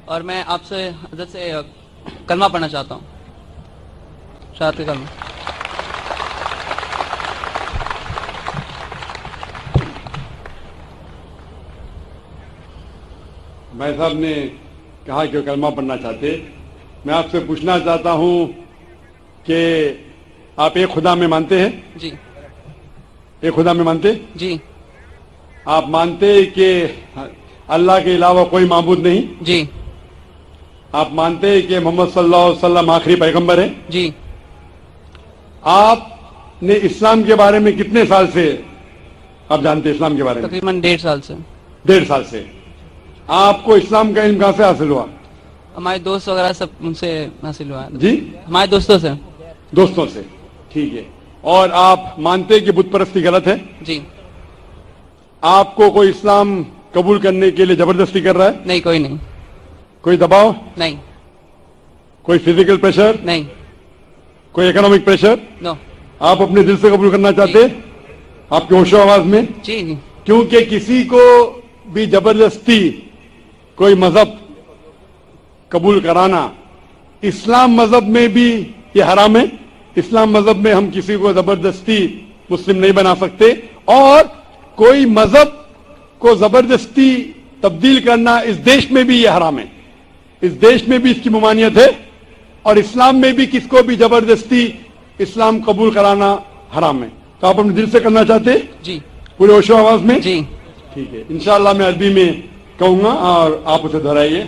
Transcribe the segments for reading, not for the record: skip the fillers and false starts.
اور میں آپ سے حضرت سے کلمہ پڑھنا چاہتا ہوں، شہادت کا کلمہ۔ بھائی صاحب نے کہا کہ وہ کلمہ پڑھنا چاہتے، میں آپ سے پوچھنا چاہتا ہوں کہ آپ ایک خدا میں مانتے ہیں؟ جی ایک خدا میں مانتے؟ جی آپ مانتے کہ اللہ کے علاوہ کوئی معبود نہیں؟ جی آپ مانتے کہ محمد صلی اللہ علیہ وسلم آخری پیغمبر ہیں؟ جی آپ نے اسلام کے بارے میں کتنے سال سے آپ جانتے ہیں اسلام کے بارے میں؟ تقریباً 1.5 سال سے۔ 1.5 سال سے۔ آپ کو اسلام کا علم کہاں سے حاصل ہوا؟ ہمارے دوست وغیرہ سب ان سے حاصل ہوا ہے۔ جی ہمارے دوستوں سے۔ دوستوں سے، ٹھیک ہے۔ اور آپ مانتے کہ بت پرستی غلط ہے؟ جی۔ آپ کو کوئی اسلام قبول کرنے کے لیے زبردستی کر رہا ہے؟ نہیں، کوئی نہیں۔ کوئی دباؤ؟ نہیں۔ کوئی فزیکل پریشر؟ نہیں۔ کوئی اکنامک پریشر؟ نو۔ آپ اپنے دل سے قبول کرنا چاہتے؟ آپ کے ہوش و آواز میں؟ جی جی۔ کیونکہ کسی کو بھی زبردستی کوئی مذہب قبول کرانا اسلام مذہب میں بھی یہ حرام ہے۔ اسلام مذہب میں ہم کسی کو زبردستی مسلم نہیں بنا سکتے، اور کوئی مذہب کو زبردستی تبدیل کرنا اس دیش میں بھی یہ حرام ہے۔ اس دیش میں بھی اس کی ممانعت ہے، اور اسلام میں بھی کس کو بھی زبردستی اسلام قبول کرانا حرام ہے۔ تو آپ اپنے دل سے کرنا چاہتے؟ جی۔ پورے ہوش و آواز میں؟ جی۔ ٹھیک ہے، انشاءاللہ میں عربی میں کہوں گا اور آپ اسے دہرائیے۔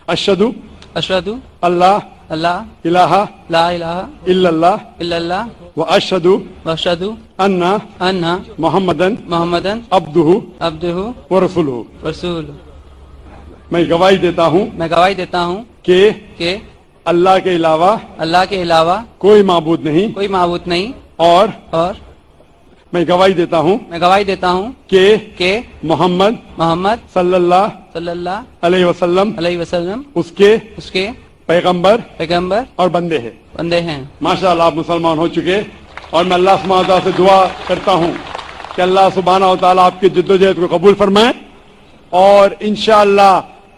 اشہدو اشہدو اللہ اللہ الہ لا الہ الا اللہ الا اللہ واشہدو واشہدو ان ان محمدن محمدن عبدہ عبدہ ورسولہ۔ رسول۔ میں گواہی دیتا ہوں میں گواہی دیتا ہوں کہ اللہ کے علاوہ اللہ کے علاوہ کوئی معبود نہیں، کوئی معبود نہیں، اور اور میں گواہی دیتا ہوں میں گواہی دیتا ہوں کہ محمد محمد صلی اللہ صلی اللہ علیہ وسلم علیہ وسلم اس کے پیغمبر پیغمبر اور بندے ہیں۔ بندے ہیں۔ ماشاءاللہ آپ مسلمان ہو چکے، اور میں اللہ سبحانہ وتعالیٰ سے دعا کرتا ہوں کہ اللہ سبحانہ وتعالیٰ آپ کی جدوجہد کو قبول فرمائے، اور انشاءاللہ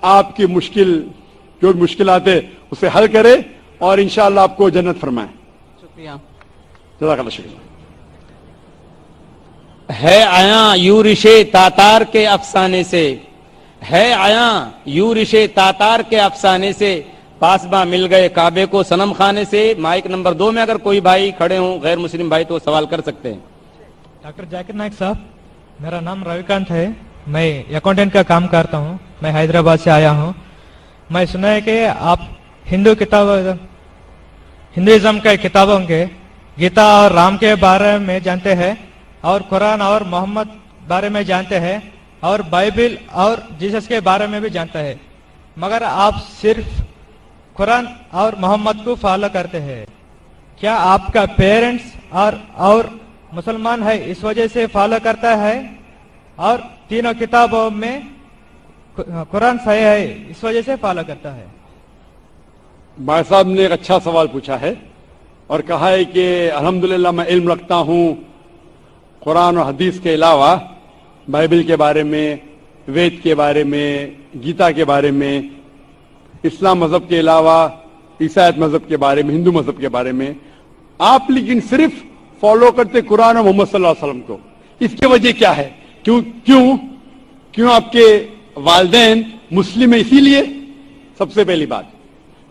آپ کی جو مشکلات ہے اسے حل کرے، اور انشاءاللہ آپ کو جنت فرمائے۔ شکریہ۔ جزاک اللہ شکریہ۔ ہے آیاں یورش تاتار کے افسانے سے، ہے آیاں یورش تاتار کے افسانے سے، پاسباں مل گئے کعبے کو صنم خانے سے۔ مائک نمبر 2 میں اگر کوئی بھائی کھڑے ہوں غیر مسلم بھائی تو سوال کر سکتے ہیں۔ ڈاکٹر ذاکر نائک صاحب، میرا نام رویکانت ہے، میں اکاؤنٹنٹ کا کام کرتا ہوں، میں حیدرآباد سے آیا ہوں۔ میں سنا ہے کہ آپ ہندوازم کے کتابوں کے گیتا اور رام کے بارے میں جانتے ہیں، اور قرآن اور محمد بارے میں جانتے ہیں، اور بائبل اور جیسس کے بارے میں بھی جانتا ہے، مگر آپ صرف قرآن اور محمد کو فالو کرتے ہیں۔ کیا آپ کا پیرنٹس اور مسلمان ہے اس وجہ سے فالو کرتا ہے، اور تینوں کتابوں میں قرآن صحیح ہے اس وجہ سے فالو کرتا ہے؟ بھائی صاحب نے ایک اچھا سوال پوچھا ہے، اور کہا ہے کہ الحمدللہ میں علم رکھتا ہوں قرآن اور حدیث کے علاوہ، بائبل کے بارے میں، وید کے بارے میں، گیتا کے بارے میں، اسلام مذہب کے علاوہ عیسائیت مذہب کے بارے میں، ہندو مذہب کے بارے میں۔ آپ لیکن صرف فالو کرتے قرآن اور محمد صلی اللہ علیہ وسلم کو، اس کی وجہ کیا ہے؟ کیوں آپ کے والدین مسلم ہیں اسی لیے؟ سب سے پہلی بات،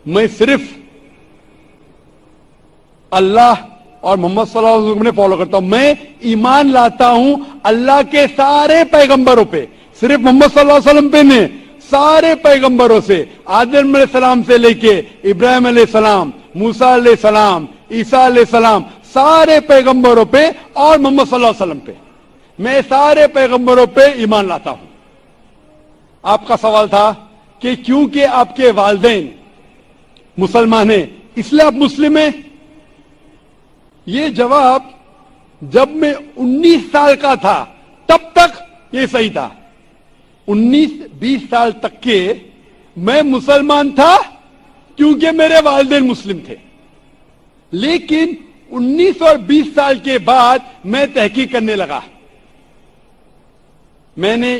میں صرف اللہ اور محمد صلی اللہ علیہ وسلم نے فالو کرتا ہوں۔ میں ایمان لاتا ہوں اللہ کے سارے پیغمبروں پہ، صرف محمد صلی اللہ علیہ وسلم پہ نہیں، سارے پیغمبروں سے، آدم علیہ السلام سے لے کے ابراہیم علیہ السلام، موسیٰ علیہ السلام، عیسیٰ علیہ السلام، سارے پیغمبروں پہ، اور محمد صلی اللہ علیہ وسلم پہ، میں سارے پیغمبروں پہ ایمان لاتا ہوں۔ آپ کا سوال تھا کہ کیونکہ آپ کے والدین مسلمان ہیں اس لیے آپ مسلم ہیں؟ یہ جواب جب میں 19 سال کا تھا تب تک یہ صحیح تھا۔ 19-20 سال تک کے میں مسلمان تھا کیونکہ میرے والدین مسلم تھے، لیکن 19 اور 20 سال کے بعد میں تحقیق کرنے لگا، میں نے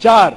4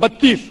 32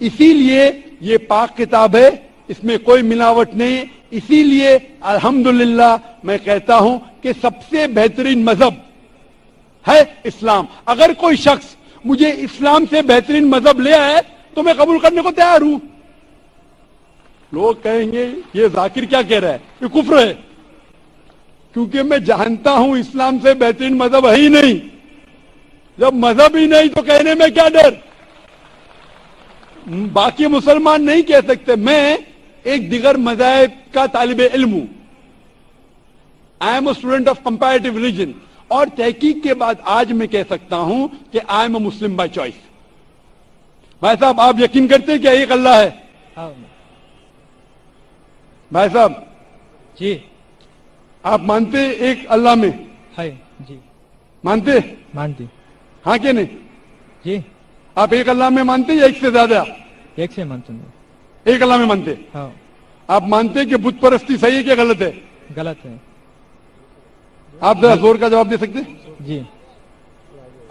اسی لیے یہ پاک کتاب ہے, اس میں کوئی ملاوٹ نہیں. اسی لیے الحمدللہ میں کہتا ہوں کہ سب سے بہترین مذہب ہے اسلام. اگر کوئی شخص مجھے اسلام سے بہترین مذہب لے آئے تو میں قبول کرنے کو تیار ہوں. لوگ کہیں گے یہ ذاکر کیا کہہ رہا ہے, یہ کفر ہے. کیونکہ میں جانتا ہوں اسلام سے بہترین مذہب ہے ہی نہیں. جب مذہب ہی نہیں تو کہنے میں کیا ڈر. باقی مسلمان نہیں کہہ سکتے. میں ایک دیگر مذاہب کا طالب علم ہوں. I am a student of comparative religion, اور تحقیق کے بعد آج میں کہہ سکتا ہوں کہ I am a Muslim by choice. بھائی صاحب آپ یقین کرتے ہیں کہ ایک اللہ ہے؟ بھائی صاحب جی آپ مانتے ایک اللہ میں؟ ہے جی مانتے؟ مانتی ہاں کہ نہیں؟ جی آپ ایک اللہ میں مانتے یا ایک سے زیادہ؟ ایک سے مانتے ہیں. ایک اللہ میں مانتے. ہاں آپ مانتے کہ بت پرستی صحیح ہے کہ غلط ہے؟ غلط ہے. آپ ذرا زور کا جواب دے سکتے؟ جی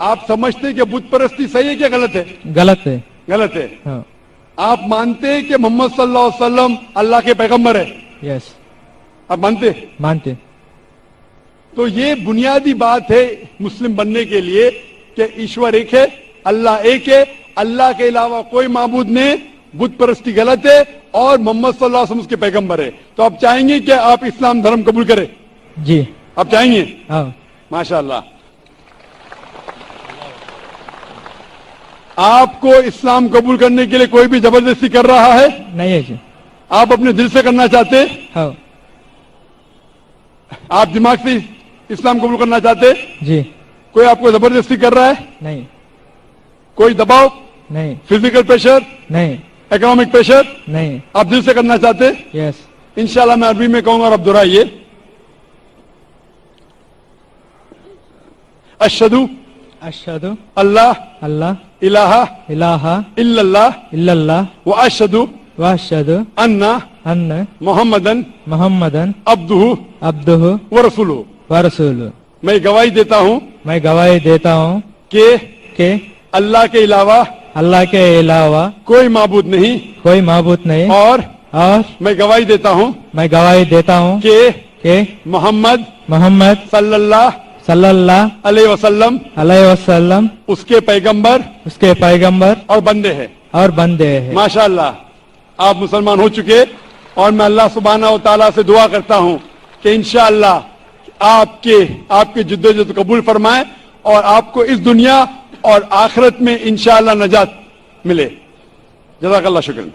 آپ سمجھتے کہ بت پرستی صحیح ہے کہ غلط ہے؟ غلط ہے. غلط ہے. ہاں آپ مانتے کہ محمد صلی اللہ علیہ وسلم اللہ کے پیغمبر ہے؟ یس آپ مانتے؟ مانتے. تو یہ بنیادی بات ہے مسلم بننے کے لیے کہ ایشور ایک ہے, اللہ ایک ہے, اللہ کے علاوہ کوئی معبود نہیں, بت پرستی غلط ہے, اور محمد صلی اللہ علیہ وسلم اس کے پیغمبر ہے. تو آپ چاہیں گے کہ آپ اسلام دھرم قبول کریں؟ جی آپ چاہیں گے؟ ہاں. ماشاءاللہ. آپ کو اسلام قبول کرنے کے لیے کوئی بھی زبردستی کر رہا ہے؟ نہیں ہے جی. آپ اپنے دل سے کرنا چاہتے؟ ہاں آپ دماغ سے اسلام قبول کرنا چاہتے؟ جی. کوئی آپ کو زبردستی کر رہا ہے؟ نہیں کوئی دباؤ, نہیں فزیکل پریشر, نہیں اکنامک پریشر, نہیں. آپ دل سے کرنا چاہتے؟ یس. انشاءاللہ میں عربی میں کہوں گا اور آپ دہرائیے. اشہدو اشہدو اللہ اللہ الہ الہ الا اللہ الا اللہ واشہدو واشہدو ان ان محمدن محمدن عبدہ عبدہ ورسولہ. ورسولہ. میں گواہی دیتا ہوں میں گواہی دیتا ہوں کہ اللہ کے علاوہ اللہ کے علاوہ کوئی معبود نہیں, کوئی معبود نہیں, اور اور میں گواہی دیتا ہوں میں گواہی دیتا ہوں کہ محمد محمد صلی اللہ صلی اللہ علیہ وسلم علیہ وسلم اس کے پیغمبر اس کے پیغمبر اور بندے ہیں. اور بندے ہیں. ماشاءاللہ آپ مسلمان ہو چکے, اور میں اللہ سبحانہ و تعالیٰ سے دعا کرتا ہوں کہ انشاءاللہ آپ کے جدوجہد قبول فرمائے, اور آپ کو اس دنیا اور آخرت میں انشاءاللہ نجات ملے. جزاک اللہ, شکریہ.